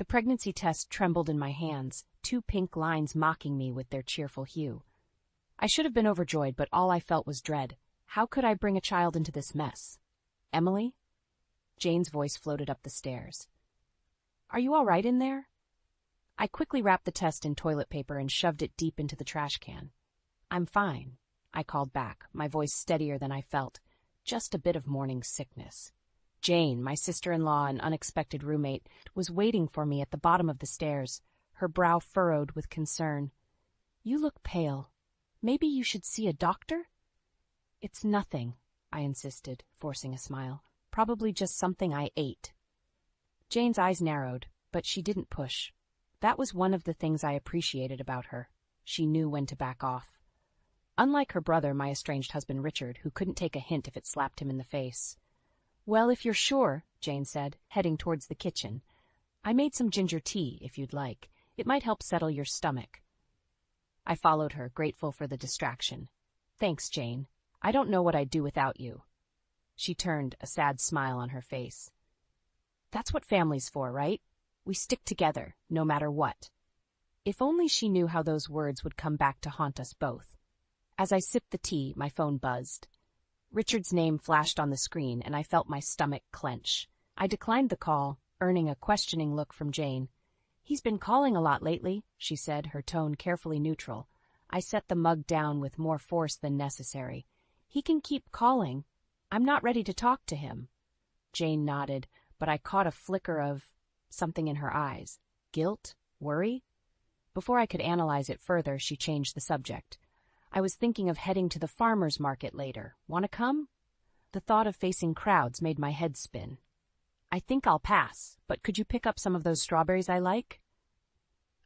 The pregnancy test trembled in my hands, 2 pink lines mocking me with their cheerful hue. I should have been overjoyed, but all I felt was dread. How could I bring a child into this mess? Emily? Jane's voice floated up the stairs. Are you all right in there? I quickly wrapped the test in toilet paper and shoved it deep into the trash can. I'm fine, I called back, my voice steadier than I felt. Just a bit of morning sickness. Jane, my sister-in-law and unexpected roommate, was waiting for me at the bottom of the stairs, her brow furrowed with concern. You look pale. Maybe you should see a doctor? It's nothing, I insisted, forcing a smile. Probably just something I ate. Jane's eyes narrowed, but she didn't push. That was one of the things I appreciated about her. She knew when to back off. Unlike her brother, my estranged husband Richard, who couldn't take a hint if it slapped him in the face. Well, if you're sure, Jane said, heading towards the kitchen. I made some ginger tea, if you'd like. It might help settle your stomach. I followed her, grateful for the distraction. Thanks, Jane. I don't know what I'd do without you. She turned, a sad smile on her face. That's what family's for, right? We stick together, no matter what. If only she knew how those words would come back to haunt us both. As I sipped the tea, my phone buzzed. Richard's name flashed on the screen, and I felt my stomach clench. I declined the call, earning a questioning look from Jane. He's been calling a lot lately, she said, her tone carefully neutral. I set the mug down with more force than necessary. He can keep calling. I'm not ready to talk to him. Jane nodded, but I caught a flicker of something in her eyes. Guilt? Worry? Before I could analyze it further, she changed the subject. I was thinking of heading to the farmer's market later. Want to come? The thought of facing crowds made my head spin. I think I'll pass, but could you pick up some of those strawberries I like?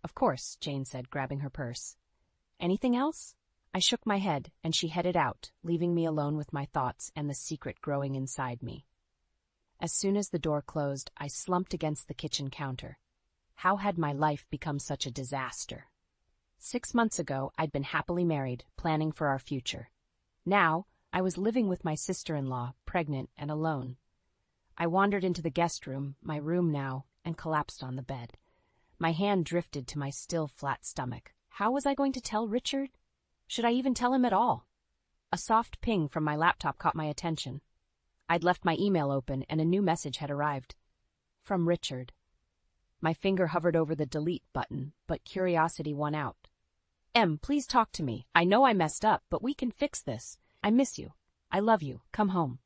Of course, Jane said, grabbing her purse. Anything else? I shook my head, and she headed out, leaving me alone with my thoughts and the secret growing inside me. As soon as the door closed, I slumped against the kitchen counter. How had my life become such a disaster? 6 months ago, I'd been happily married, planning for our future. Now, I was living with my sister-in-law, pregnant and alone. I wandered into the guest room, my room now, and collapsed on the bed. My hand drifted to my still flat stomach. How was I going to tell Richard? Should I even tell him at all? A soft ping from my laptop caught my attention. I'd left my email open, and a new message had arrived. From Richard. My finger hovered over the delete button, but curiosity won out. Em, please talk to me. I know I messed up, but we can fix this. I miss you. I love you. Come home.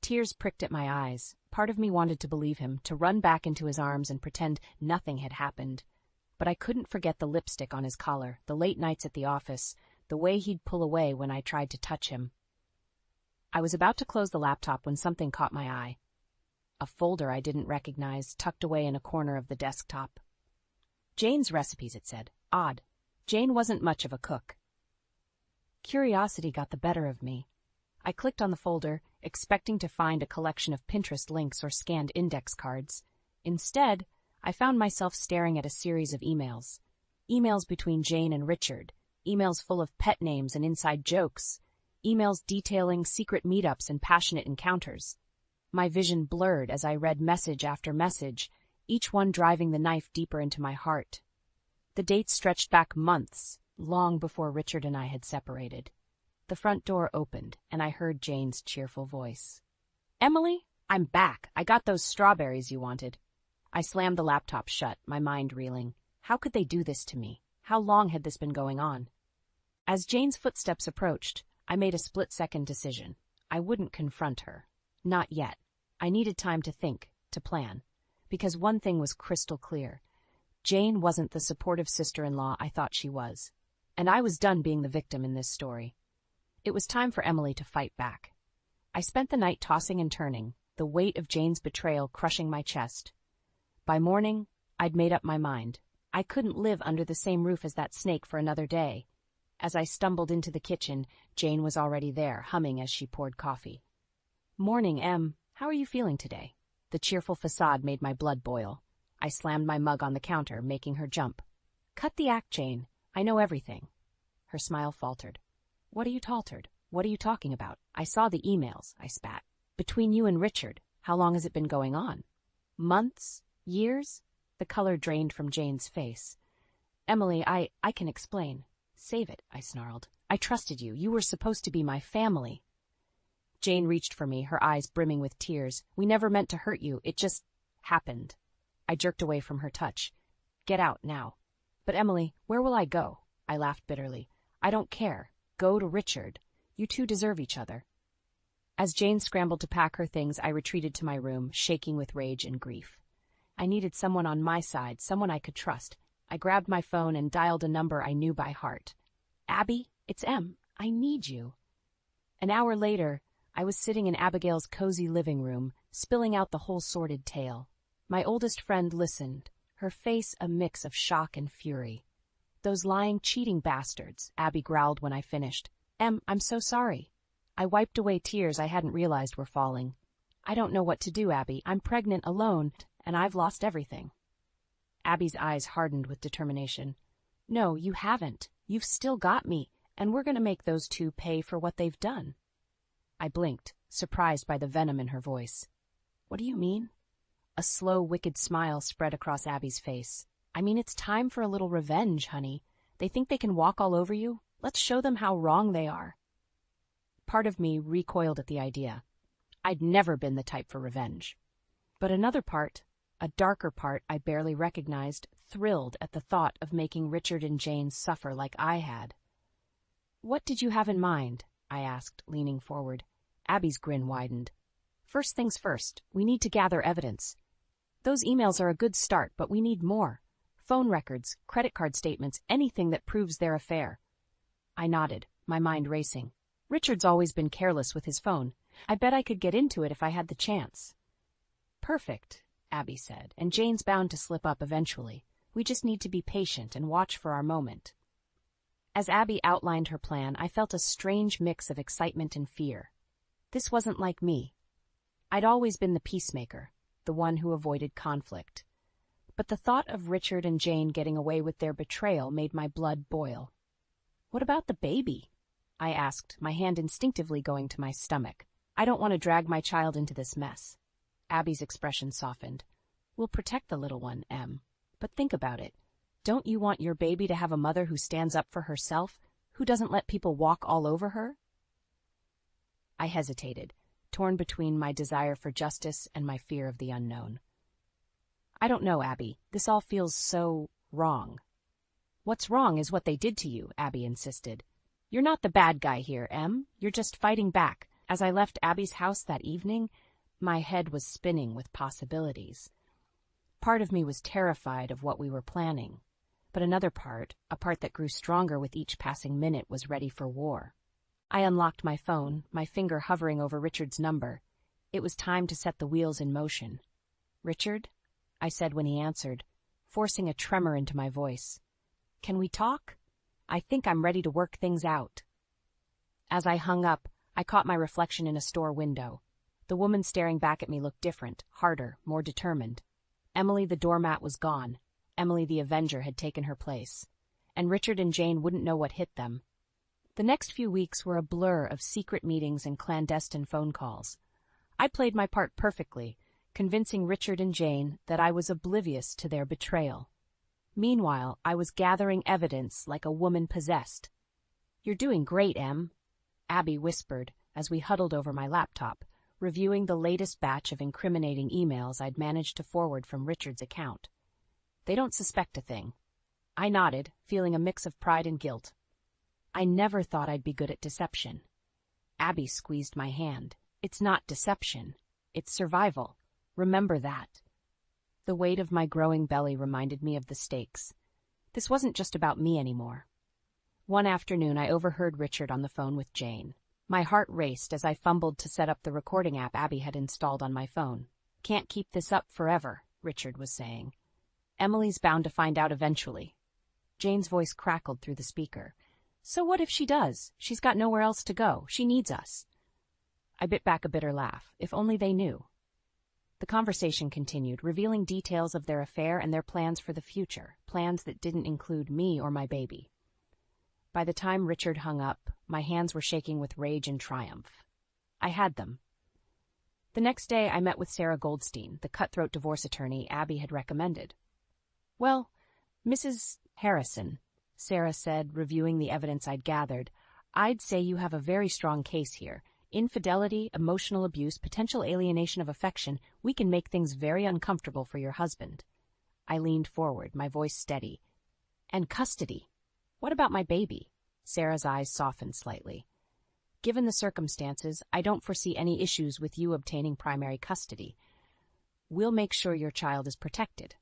Tears pricked at my eyes. Part of me wanted to believe him, to run back into his arms and pretend nothing had happened. But I couldn't forget the lipstick on his collar, the late nights at the office, the way he'd pull away when I tried to touch him. I was about to close the laptop when something caught my eye. A folder I didn't recognize, tucked away in a corner of the desktop. Jane's recipes, it said. Odd. Jane wasn't much of a cook. Curiosity got the better of me. I clicked on the folder, expecting to find a collection of Pinterest links or scanned index cards. Instead, I found myself staring at a series of emails. Emails between Jane and Richard. Emails full of pet names and inside jokes. Emails detailing secret meetups and passionate encounters. My vision blurred as I read message after message, each one driving the knife deeper into my heart. The dates stretched back months, long before Richard and I had separated. The front door opened, and I heard Jane's cheerful voice. Emily, I'm back. I got those strawberries you wanted. I slammed the laptop shut, my mind reeling. How could they do this to me? How long had this been going on? As Jane's footsteps approached, I made a split-second decision. I wouldn't confront her. Not yet. I needed time to think, to plan. Because one thing was crystal clear. Jane wasn't the supportive sister-in-law I thought she was. And I was done being the victim in this story. It was time for Emily to fight back. I spent the night tossing and turning, the weight of Jane's betrayal crushing my chest. By morning, I'd made up my mind. I couldn't live under the same roof as that snake for another day. As I stumbled into the kitchen, Jane was already there, humming as she poured coffee. Morning, Em. How are you feeling today? The cheerful facade made my blood boil. I slammed my mug on the counter, making her jump. Cut the act, Jane. I know everything. Her smile faltered. What are you taltered? What are you talking about? I saw the emails, I spat. Between you and Richard, how long has it been going on? Months? Years? The color drained from Jane's face. Emily, I can explain. Save it, I snarled. I trusted you. You were supposed to be my family. Jane reached for me, her eyes brimming with tears. We never meant to hurt you. It just happened. I jerked away from her touch. Get out now. But Emily, where will I go? I laughed bitterly. I don't care. Go to Richard. You two deserve each other. As Jane scrambled to pack her things, I retreated to my room, shaking with rage and grief. I needed someone on my side, someone I could trust. I grabbed my phone and dialed a number I knew by heart. Abby, it's Em. I need you. An hour later, I was sitting in Abigail's cozy living room, spilling out the whole sordid tale. My oldest friend listened, her face a mix of shock and fury. Those lying, cheating bastards, Abby growled when I finished. Em, I'm so sorry. I wiped away tears I hadn't realized were falling. I don't know what to do, Abby. I'm pregnant, alone, and I've lost everything. Abby's eyes hardened with determination. No, you haven't. You've still got me, and we're going to make those two pay for what they've done. I blinked, surprised by the venom in her voice. What do you mean? A slow, wicked smile spread across Abby's face. I mean, it's time for a little revenge, honey. They think they can walk all over you? Let's show them how wrong they are. Part of me recoiled at the idea. I'd never been the type for revenge. But another part, a darker part I barely recognized, thrilled at the thought of making Richard and Jane suffer like I had. What did you have in mind? I asked, leaning forward. Abby's grin widened. First things first, we need to gather evidence. Those emails are a good start, but we need more. Phone records, credit card statements, anything that proves their affair. I nodded, my mind racing. Richard's always been careless with his phone. I bet I could get into it if I had the chance. Perfect, Abby said, and Jane's bound to slip up eventually. We just need to be patient and watch for our moment. As Abby outlined her plan, I felt a strange mix of excitement and fear. This wasn't like me. I'd always been the peacemaker, the one who avoided conflict. But the thought of Richard and Jane getting away with their betrayal made my blood boil. What about the baby? I asked, my hand instinctively going to my stomach. I don't want to drag my child into this mess. Abby's expression softened. We'll protect the little one, Em. But think about it. Don't you want your baby to have a mother who stands up for herself, who doesn't let people walk all over her? I hesitated, torn between my desire for justice and my fear of the unknown. I don't know, Abby. This all feels so wrong. What's wrong is what they did to you, Abby insisted. You're not the bad guy here, Em. You're just fighting back. As I left Abby's house that evening, my head was spinning with possibilities. Part of me was terrified of what we were planning, but another part, a part that grew stronger with each passing minute, was ready for war. I unlocked my phone, my finger hovering over Richard's number. It was time to set the wheels in motion. Richard? I said when he answered, forcing a tremor into my voice. Can we talk? I think I'm ready to work things out. As I hung up, I caught my reflection in a store window. The woman staring back at me looked different, harder, more determined. Emily the doormat was gone. Emily the Avenger had taken her place. And Richard and Jane wouldn't know what hit them. The next few weeks were a blur of secret meetings and clandestine phone calls. I played my part perfectly, convincing Richard and Jane that I was oblivious to their betrayal. Meanwhile, I was gathering evidence like a woman possessed. You're doing great, Em, Abby whispered as we huddled over my laptop, reviewing the latest batch of incriminating emails I'd managed to forward from Richard's account. They don't suspect a thing. I nodded, feeling a mix of pride and guilt. I never thought I'd be good at deception. Abby squeezed my hand. It's not deception. It's survival. Remember that. The weight of my growing belly reminded me of the stakes. This wasn't just about me anymore. One afternoon, I overheard Richard on the phone with Jane. My heart raced as I fumbled to set up the recording app Abby had installed on my phone. Can't keep this up forever, Richard was saying. Emily's bound to find out eventually. Jane's voice crackled through the speaker. So what if she does? She's got nowhere else to go. She needs us. I bit back a bitter laugh. If only they knew. The conversation continued, revealing details of their affair and their plans for the future, plans that didn't include me or my baby. By the time Richard hung up, my hands were shaking with rage and triumph. I had them. The next day, I met with Sarah Goldstein, the cutthroat divorce attorney Abby had recommended. Well, Mrs. Harrison, Sarah said, reviewing the evidence I'd gathered, I'd say you have a very strong case here. Infidelity, emotional abuse, potential alienation of affection. We can make things very uncomfortable for your husband. I leaned forward, my voice steady. And custody. What about my baby? Sarah's eyes softened slightly. Given the circumstances, I don't foresee any issues with you obtaining primary custody. We'll make sure your child is protected.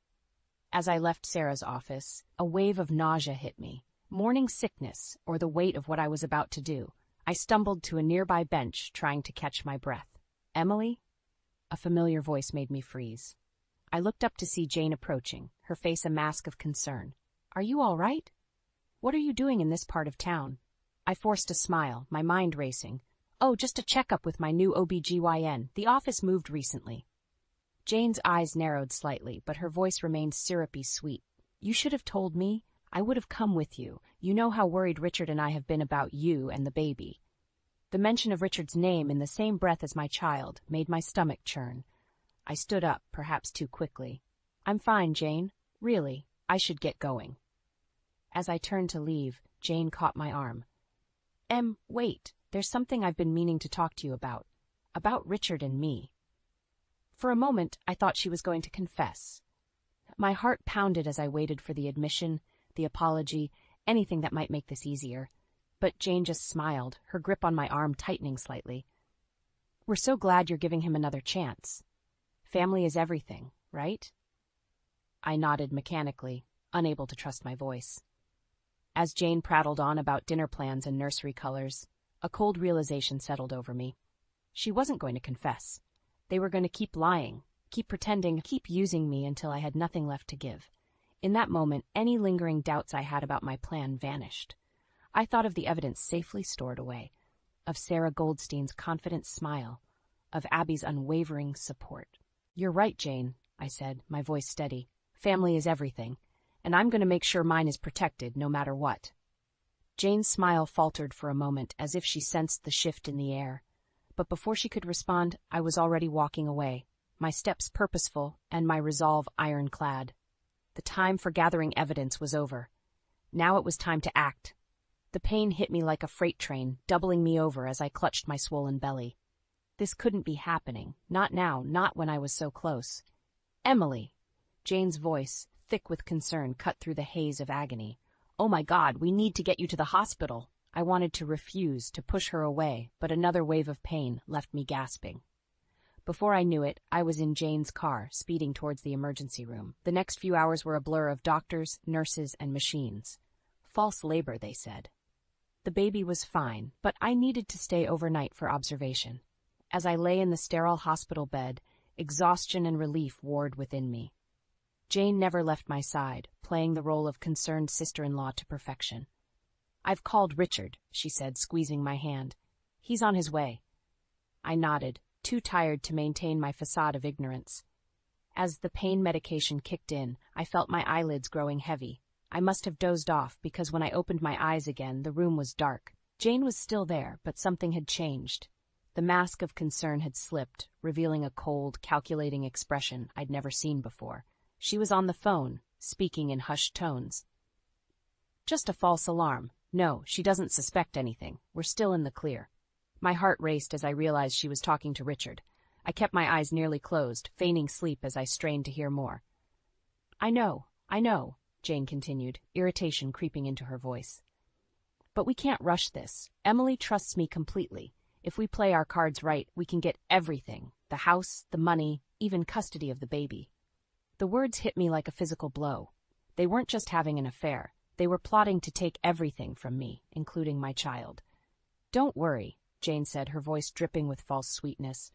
As I left Sarah's office, a wave of nausea hit me. Morning sickness, or the weight of what I was about to do. I stumbled to a nearby bench, trying to catch my breath. Emily? A familiar voice made me freeze. I looked up to see Jane approaching, her face a mask of concern. Are you all right? What are you doing in this part of town? I forced a smile, my mind racing. Oh, just a checkup with my new OB/GYN. The office moved recently. Jane's eyes narrowed slightly, but her voice remained syrupy sweet. You should have told me. I would have come with you. You know how worried Richard and I have been about you and the baby. The mention of Richard's name in the same breath as my child made my stomach churn. I stood up, perhaps too quickly. I'm fine, Jane. Really, I should get going. As I turned to leave, Jane caught my arm. Wait, there's something I've been meaning to talk to you about. About Richard and me. For a moment, I thought she was going to confess. My heart pounded as I waited for the admission, the apology, anything that might make this easier. But Jane just smiled, her grip on my arm tightening slightly. We're so glad you're giving him another chance. Family is everything, right? I nodded mechanically, unable to trust my voice. As Jane prattled on about dinner plans and nursery colors, a cold realization settled over me. She wasn't going to confess. They were going to keep lying, keep pretending, keep using me until I had nothing left to give. In that moment, any lingering doubts I had about my plan vanished. I thought of the evidence safely stored away, of Sarah Goldstein's confident smile, of Abby's unwavering support. You're right, Jane, I said, my voice steady. Family is everything, and I'm going to make sure mine is protected no matter what. Jane's smile faltered for a moment as if she sensed the shift in the air. But before she could respond, I was already walking away, my steps purposeful and my resolve ironclad. The time for gathering evidence was over. Now it was time to act. The pain hit me like a freight train, doubling me over as I clutched my swollen belly. This couldn't be happening. Not now, not when I was so close. Emily! Jane's voice, thick with concern, cut through the haze of agony. Oh my God, we need to get you to the hospital. I wanted to refuse, to push her away, but another wave of pain left me gasping. Before I knew it, I was in Jane's car, speeding towards the emergency room. The next few hours were a blur of doctors, nurses, and machines. False labor, they said. The baby was fine, but I needed to stay overnight for observation. As I lay in the sterile hospital bed, exhaustion and relief warred within me. Jane never left my side, playing the role of concerned sister-in-law to perfection. I've called Richard, she said, squeezing my hand. He's on his way. I nodded, too tired to maintain my facade of ignorance. As the pain medication kicked in, I felt my eyelids growing heavy. I must have dozed off because when I opened my eyes again, the room was dark. Jane was still there, but something had changed. The mask of concern had slipped, revealing a cold, calculating expression I'd never seen before. She was on the phone, speaking in hushed tones. Just a false alarm. No, she doesn't suspect anything. We're still in the clear. My heart raced as I realized she was talking to Richard. I kept my eyes nearly closed, feigning sleep as I strained to hear more. I know, Jane continued, irritation creeping into her voice. But we can't rush this. Emily trusts me completely. If we play our cards right, we can get everything. The house, the money, even custody of the baby. The words hit me like a physical blow. They weren't just having an affair. They were plotting to take everything from me, including my child. Don't worry, Jane said, her voice dripping with false sweetness.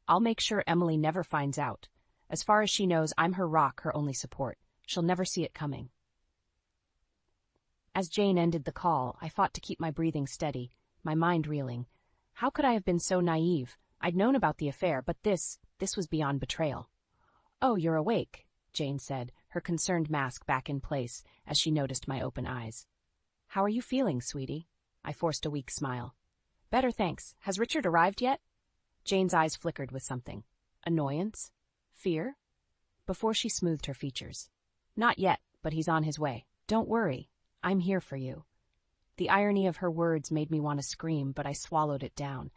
I'll make sure Emily never finds out. As far as she knows, I'm her rock, her only support. She'll never see it coming. As Jane ended the call, I fought to keep my breathing steady, my mind reeling. How could I have been so naive? I'd known about the affair, but this was beyond betrayal. Oh, you're awake, Jane said, her concerned mask back in place as she noticed my open eyes. How are you feeling, sweetie? I forced a weak smile. Better, thanks. Has Richard arrived yet? Jane's eyes flickered with something. Annoyance? Fear? Before she smoothed her features. Not yet, but he's on his way. Don't worry. I'm here for you. The irony of her words made me want to scream, but I swallowed it down.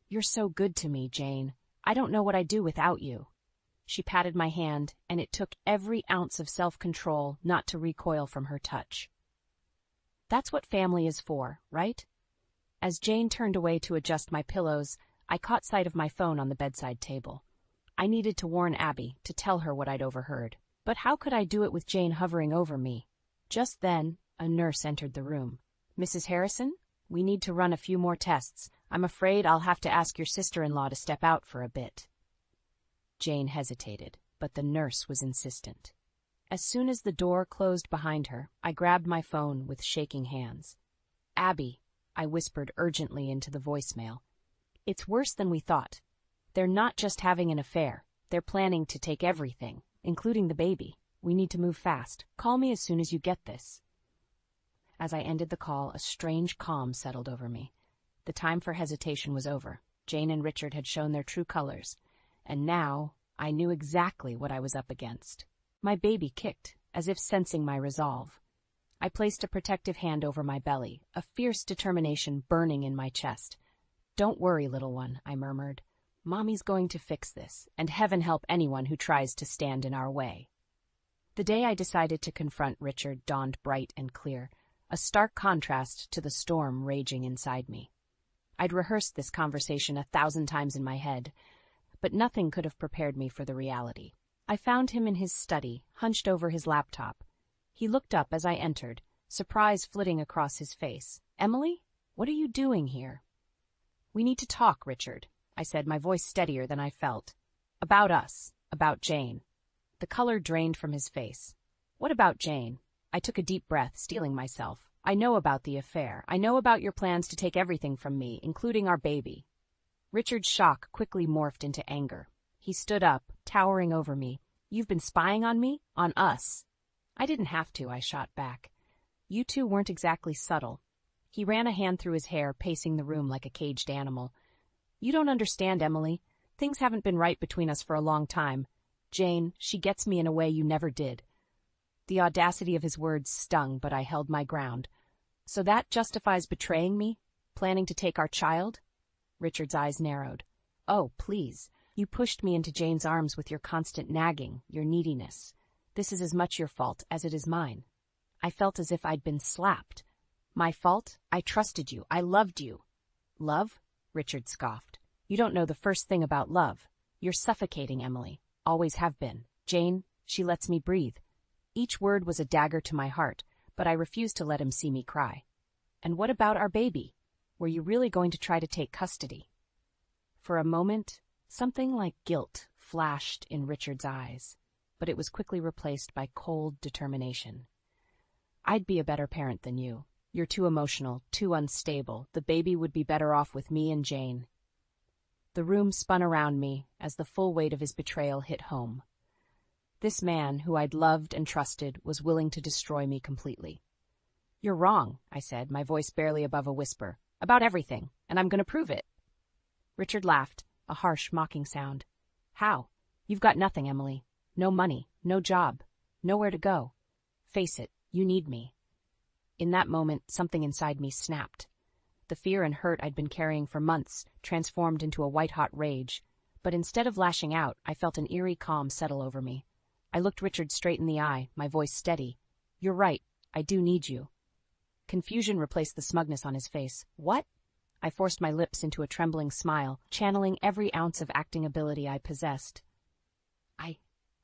You're so good to me, Jane. I don't know what I'd do without you. She patted my hand, and it took every ounce of self-control not to recoil from her touch. That's what family is for, right? As Jane turned away to adjust my pillows, I caught sight of my phone on the bedside table. I needed to warn Abby, to tell her what I'd overheard. But how could I do it with Jane hovering over me? Just then, a nurse entered the room. Mrs. Harrison, we need to run a few more tests. I'm afraid I'll have to ask your sister-in-law to step out for a bit. Jane hesitated, but the nurse was insistent. As soon as the door closed behind her, I grabbed my phone with shaking hands. Abby, I whispered urgently into the voicemail. It's worse than we thought. They're not just having an affair. They're planning to take everything, including the baby. We need to move fast. Call me as soon as you get this. As I ended the call, a strange calm settled over me. The time for hesitation was over. Jane and Richard had shown their true colors, and now I knew exactly what I was up against. My baby kicked, as if sensing my resolve. I placed a protective hand over my belly, a fierce determination burning in my chest. Don't worry, little one, I murmured. Mommy's going to fix this, and heaven help anyone who tries to stand in our way. The day I decided to confront Richard dawned bright and clear, a stark contrast to the storm raging inside me. I'd rehearsed this conversation 1,000 times in my head, but nothing could have prepared me for the reality. I found him in his study, hunched over his laptop. He looked up as I entered, surprise flitting across his face. Emily, what are you doing here? We need to talk, Richard, I said, my voice steadier than I felt. About us, about Jane. The color drained from his face. What about Jane? I took a deep breath, steeling myself. I know about the affair. I know about your plans to take everything from me, including our baby. Richard's shock quickly morphed into anger. He stood up, towering over me. You've been spying on me? On us? I didn't have to, I shot back. You two weren't exactly subtle. He ran a hand through his hair, pacing the room like a caged animal. You don't understand, Emily. Things haven't been right between us for a long time. Jane, she gets me in a way you never did. The audacity of his words stung, but I held my ground. So that justifies betraying me? Planning to take our child? Richard's eyes narrowed. Oh, please. You pushed me into Jane's arms with your constant nagging, your neediness. This is as much your fault as it is mine. I felt as if I'd been slapped. My fault? I trusted you. I loved you. Love? Richard scoffed. You don't know the first thing about love. You're suffocating, Emily. Always have been. Jane, she lets me breathe. Each word was a dagger to my heart, but I refused to let him see me cry. And what about our baby? Were you really going to try to take custody? For a moment, something like guilt flashed in Richard's eyes, but it was quickly replaced by cold determination. I'd be a better parent than you. You're too emotional, too unstable. The baby would be better off with me and Jane. The room spun around me as the full weight of his betrayal hit home. This man, who I'd loved and trusted, was willing to destroy me completely. You're wrong, I said, my voice barely above a whisper. About everything, and I'm going to prove it. Richard laughed, a harsh, mocking sound. How? You've got nothing, Emily. No money, no job, nowhere to go. Face it, you need me. In that moment, something inside me snapped. The fear and hurt I'd been carrying for months transformed into a white-hot rage, but instead of lashing out, I felt an eerie calm settle over me. I looked Richard straight in the eye, my voice steady. You're right, I do need you. Confusion replaced the smugness on his face. What? I forced my lips into a trembling smile, channeling every ounce of acting ability I possessed.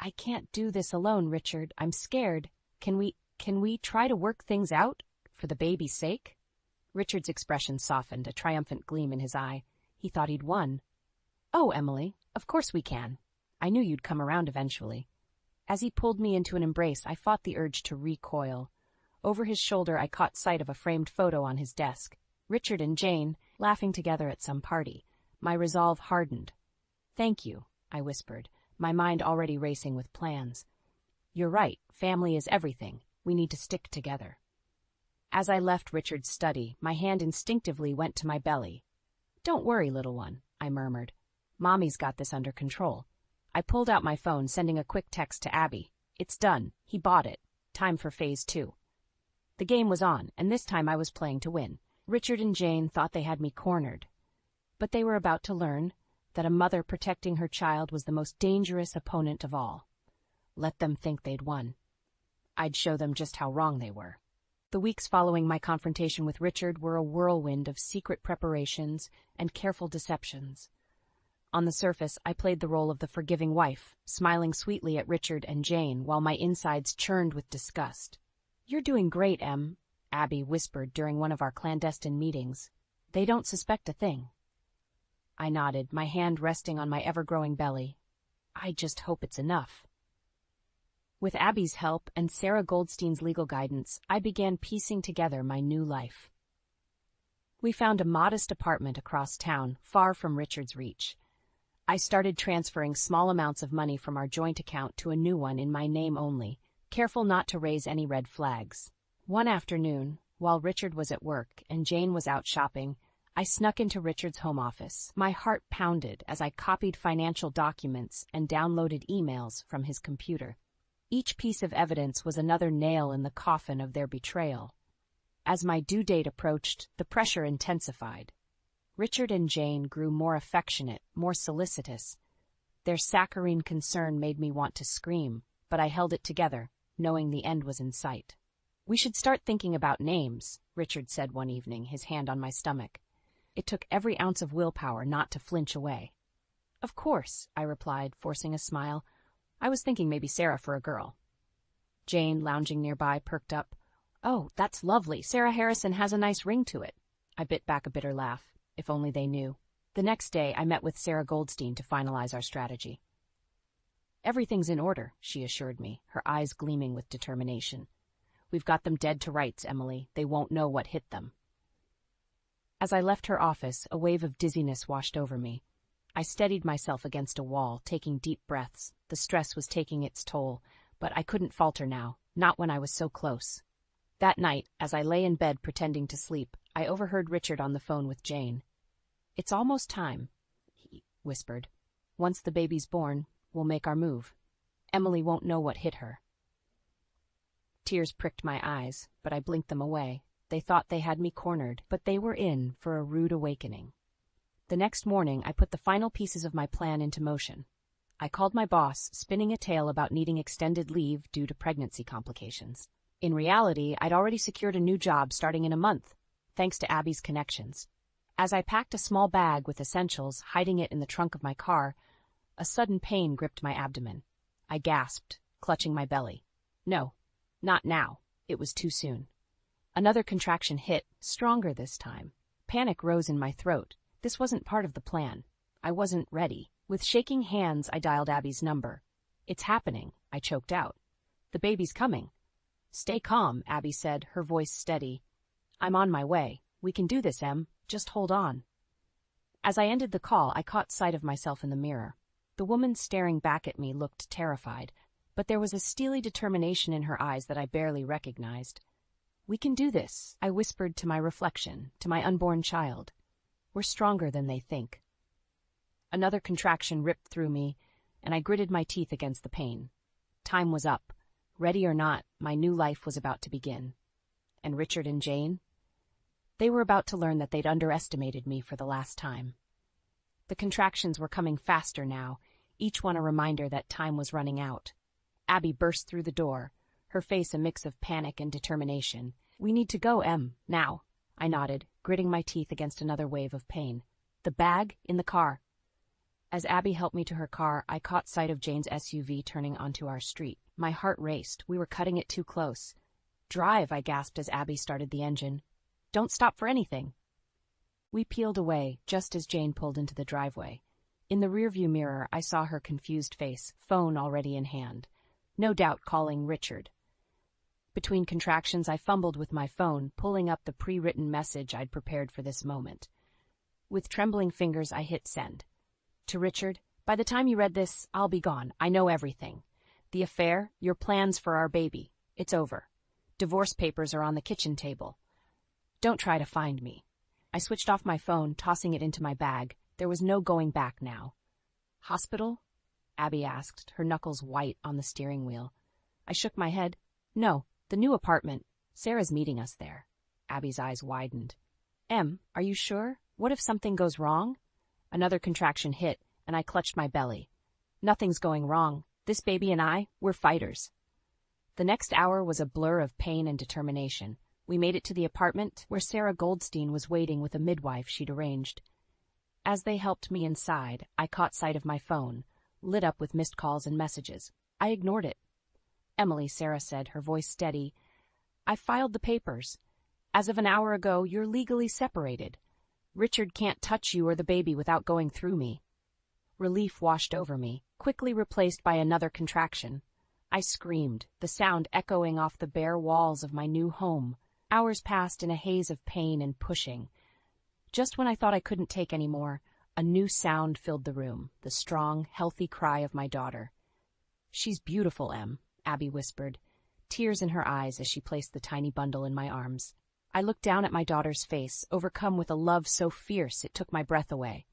I can't do this alone, Richard. I'm scared. Can we try to work things out? For the baby's sake? Richard's expression softened, a triumphant gleam in his eye. He thought he'd won. Oh, Emily, of course we can. I knew you'd come around eventually. As he pulled me into an embrace, I fought the urge to recoil. Over his shoulder, I caught sight of a framed photo on his desk. Richard and Jane, laughing together at some party. My resolve hardened. Thank you, I whispered, my mind already racing with plans. You're right, family is everything. We need to stick together. As I left Richard's study, my hand instinctively went to my belly. Don't worry, little one, I murmured. Mommy's got this under control. I pulled out my phone, sending a quick text to Abby. It's done. He bought it. Time for phase 2. The game was on, and this time I was playing to win. Richard and Jane thought they had me cornered, but they were about to learn that a mother protecting her child was the most dangerous opponent of all. Let them think they'd won. I'd show them just how wrong they were. The weeks following my confrontation with Richard were a whirlwind of secret preparations and careful deceptions. On the surface, I played the role of the forgiving wife, smiling sweetly at Richard and Jane while my insides churned with disgust. "You're doing great, Em," Abby whispered during one of our clandestine meetings. "They don't suspect a thing." I nodded, my hand resting on my ever-growing belly. I just hope it's enough. With Abby's help and Sarah Goldstein's legal guidance, I began piecing together my new life. We found a modest apartment across town, far from Richard's reach. I started transferring small amounts of money from our joint account to a new one in my name only, careful not to raise any red flags. One afternoon, while Richard was at work and Jane was out shopping, I snuck into Richard's home office. My heart pounded as I copied financial documents and downloaded emails from his computer. Each piece of evidence was another nail in the coffin of their betrayal. As my due date approached, the pressure intensified. Richard and Jane grew more affectionate, more solicitous. Their saccharine concern made me want to scream, but I held it together, knowing the end was in sight. "We should start thinking about names," Richard said one evening, his hand on my stomach. It took every ounce of willpower not to flinch away. "Of course," I replied, forcing a smile. "I was thinking maybe Sarah for a girl." Jane, lounging nearby, perked up. "Oh, that's lovely. Sarah Harrison has a nice ring to it." I bit back a bitter laugh. If only they knew. The next day, I met with Sarah Goldstein to finalize our strategy. "Everything's in order," she assured me, her eyes gleaming with determination. "We've got them dead to rights, Emily. They won't know what hit them." As I left her office, a wave of dizziness washed over me. I steadied myself against a wall, taking deep breaths. The stress was taking its toll, but I couldn't falter now, not when I was so close. That night, as I lay in bed pretending to sleep, I overheard Richard on the phone with Jane. "It's almost time," he whispered. "Once the baby's born, we'll make our move. Emily won't know what hit her." Tears pricked my eyes, but I blinked them away. They thought they had me cornered, but they were in for a rude awakening. The next morning, I put the final pieces of my plan into motion. I called my boss, spinning a tale about needing extended leave due to pregnancy complications. In reality, I'd already secured a new job starting in a month, thanks to Abby's connections. As I packed a small bag with essentials, hiding it in the trunk of my car, a sudden pain gripped my abdomen. I gasped, clutching my belly. No, not now. It was too soon. Another contraction hit, stronger this time. Panic rose in my throat. This wasn't part of the plan. I wasn't ready. With shaking hands, I dialed Abby's number. "It's happening," I choked out. "The baby's coming." "Stay calm," Abby said, her voice steady. "I'm on my way. We can do this, Em. Just hold on." As I ended the call, I caught sight of myself in the mirror. The woman staring back at me looked terrified, but there was a steely determination in her eyes that I barely recognized. "We can do this," I whispered to my reflection, to my unborn child. "We're stronger than they think." Another contraction ripped through me, and I gritted my teeth against the pain. Time was up. Ready or not, my new life was about to begin. And Richard and Jane? They were about to learn that they'd underestimated me for the last time. The contractions were coming faster now, each one a reminder that time was running out. Abby burst through the door, her face a mix of panic and determination. "We need to go, Em, now." I nodded, gritting my teeth against another wave of pain. "The bag in the car." As Abby helped me to her car, I caught sight of Jane's SUV turning onto our street. My heart raced. We were cutting it too close. "Drive," I gasped as Abby started the engine. "Don't stop for anything." We peeled away, just as Jane pulled into the driveway. In the rearview mirror, I saw her confused face, phone already in hand. No doubt calling Richard. Between contractions, I fumbled with my phone, pulling up the pre-written message I'd prepared for this moment. With trembling fingers, I hit send. To Richard, "By the time you read this, I'll be gone. I know everything. The affair, your plans for our baby. It's over. Divorce papers are on the kitchen table. Don't try to find me." I switched off my phone, tossing it into my bag. There was no going back now. "Hospital?" Abby asked, her knuckles white on the steering wheel. I shook my head. No, the new apartment. Sarah's meeting us there. Abby's eyes widened. Em, are you sure? What if something goes wrong? Another contraction hit, and I clutched my belly. Nothing's going wrong. This baby and I, we're fighters. The next hour was a blur of pain and determination. We made it to the apartment where Sarah Goldstein was waiting with a midwife she'd arranged. As they helped me inside, I caught sight of my phone, lit up with missed calls and messages. I ignored it. Emily, Sarah said, her voice steady, I filed the papers. As of an hour ago, you're legally separated. Richard can't touch you or the baby without going through me. Relief washed over me, quickly replaced by another contraction. I screamed, the sound echoing off the bare walls of my new home. Hours passed in a haze of pain and pushing. Just when I thought I couldn't take any more, a new sound filled the room, the strong, healthy cry of my daughter. She's beautiful, Em, Abby whispered, tears in her eyes as she placed the tiny bundle in my arms. I looked down at my daughter's face, overcome with a love so fierce it took my breath away.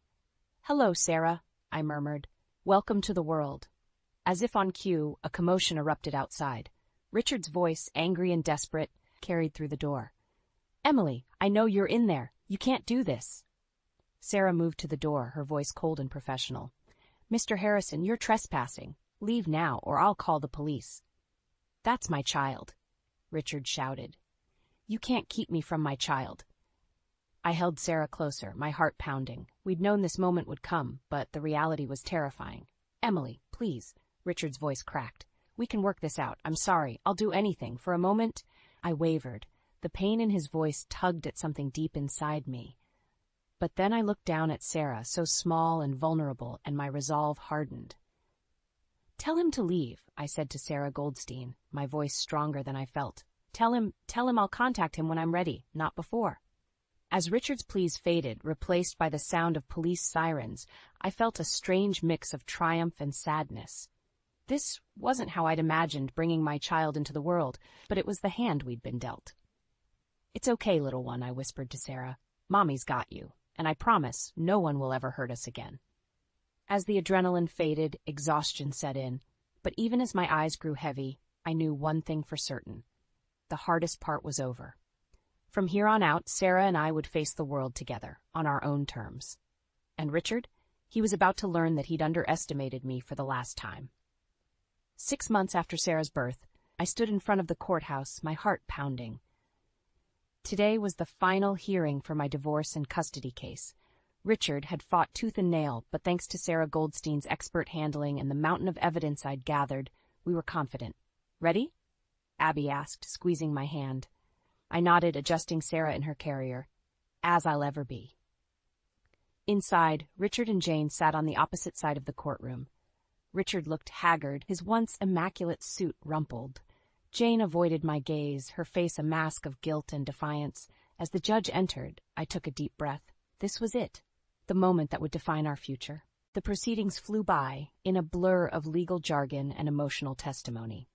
Hello, Sarah, I murmured. Welcome to the world. As if on cue, a commotion erupted outside. Richard's voice, angry and desperate, carried through the door. Emily, I know you're in there. You can't do this. Sarah moved to the door, her voice cold and professional. Mr. Harrison, you're trespassing. Leave now, or I'll call the police. That's my child, Richard shouted. You can't keep me from my child. I held Sarah closer, my heart pounding. We'd known this moment would come, but the reality was terrifying. Emily, please, Richard's voice cracked. We can work this out. I'm sorry. I'll do anything. For a moment, I wavered. The pain in his voice tugged at something deep inside me. But then I looked down at Sarah, so small and vulnerable, and my resolve hardened. Tell him to leave, I said to Sarah Goldstein, my voice stronger than I felt. Tell him I'll contact him when I'm ready, not before. As Richard's pleas faded, replaced by the sound of police sirens, I felt a strange mix of triumph and sadness. This wasn't how I'd imagined bringing my child into the world, but it was the hand we'd been dealt. It's okay, little one, I whispered to Sarah. Mommy's got you, and I promise no one will ever hurt us again. As the adrenaline faded, exhaustion set in, but even as my eyes grew heavy, I knew one thing for certain. The hardest part was over. From here on out, Sarah and I would face the world together, on our own terms. And Richard? He was about to learn that he'd underestimated me for the last time. 6 months after Sarah's birth, I stood in front of the courthouse, my heart pounding. Today was the final hearing for my divorce and custody case. Richard had fought tooth and nail, but thanks to Sarah Goldstein's expert handling and the mountain of evidence I'd gathered, we were confident. Ready? Abby asked, squeezing my hand. I nodded, adjusting Sarah in her carrier. As I'll ever be. Inside, Richard and Jane sat on the opposite side of the courtroom. Richard looked haggard, his once immaculate suit rumpled. Jane avoided my gaze, her face a mask of guilt and defiance. As the judge entered, I took a deep breath. This was it, the moment that would define our future. The proceedings flew by, in a blur of legal jargon and emotional testimony.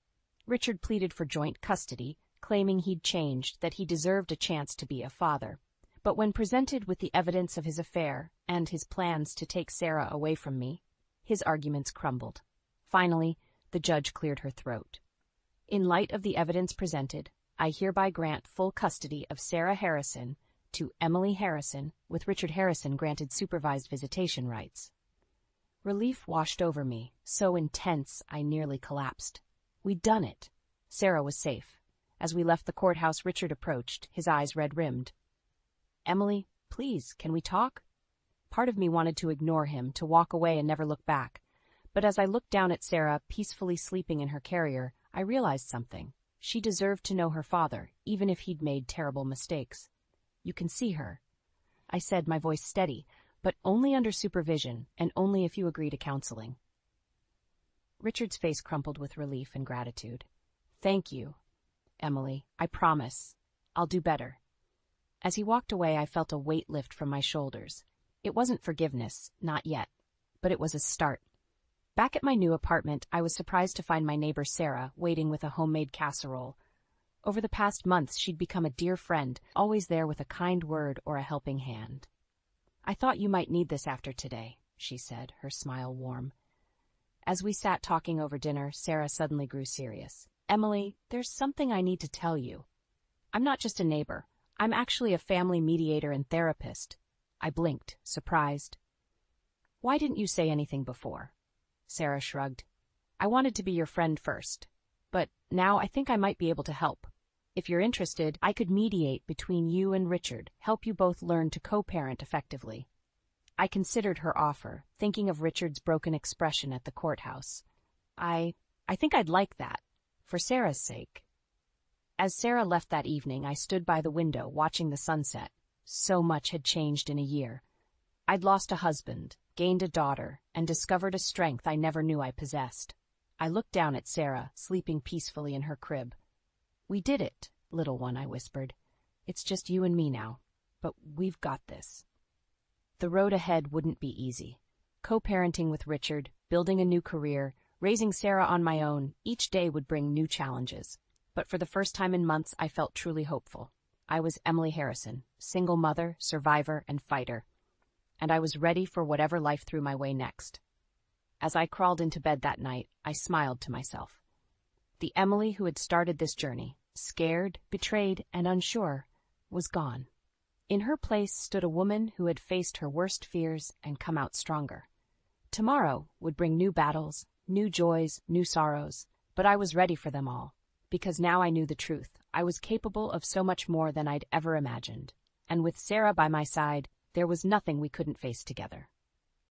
Richard pleaded for joint custody, claiming he'd changed, that he deserved a chance to be a father. But when presented with the evidence of his affair and his plans to take Sarah away from me, his arguments crumbled. Finally, the judge cleared her throat. In light of the evidence presented, I hereby grant full custody of Sarah Harrison to Emily Harrison, with Richard Harrison granted supervised visitation rights. Relief washed over me, so intense I nearly collapsed. We'd done it. Sarah was safe. As we left the courthouse, Richard approached, his eyes red-rimmed. Emily, please, can we talk? Part of me wanted to ignore him, to walk away and never look back. But as I looked down at Sarah, peacefully sleeping in her carrier, I realized something. She deserved to know her father, even if he'd made terrible mistakes. You can see her, I said, my voice steady, but only under supervision, and only if you agree to counseling. Richard's face crumpled with relief and gratitude. Thank you, Emily. I promise. I'll do better. As he walked away, I felt a weight lift from my shoulders. It wasn't forgiveness, not yet, but it was a start. Back at my new apartment, I was surprised to find my neighbor Sarah waiting with a homemade casserole. Over the past months, she'd become a dear friend, always there with a kind word or a helping hand. I thought you might need this after today, she said, her smile warm. As we sat talking over dinner, Sarah suddenly grew serious. Emily, there's something I need to tell you. I'm not just a neighbor. I'm actually a family mediator and therapist. I blinked, surprised. Why didn't you say anything before? Sarah shrugged. I wanted to be your friend first, but now I think I might be able to help. If you're interested, I could mediate between you and Richard, help you both learn to co-parent effectively. I considered her offer, thinking of Richard's broken expression at the courthouse. I think I'd like that, for Sarah's sake. As Sarah left that evening, I stood by the window, watching the sunset. So much had changed in a year. I'd lost a husband, gained a daughter, and discovered a strength I never knew I possessed. I looked down at Sarah, sleeping peacefully in her crib. We did it, little one, I whispered. It's just you and me now, but we've got this. The road ahead wouldn't be easy. Co-parenting with Richard, building a new career, raising Sarah on my own, each day would bring new challenges. But for the first time in months, I felt truly hopeful. I was Emily Harrison, single mother, survivor, and fighter. And I was ready for whatever life threw my way next. As I crawled into bed that night, I smiled to myself. The Emily who had started this journey, scared, betrayed, and unsure, was gone. In her place stood a woman who had faced her worst fears and come out stronger. Tomorrow would bring new battles, new joys, new sorrows, but I was ready for them all, because now I knew the truth. I was capable of so much more than I'd ever imagined. And with Sarah by my side, there was nothing we couldn't face together.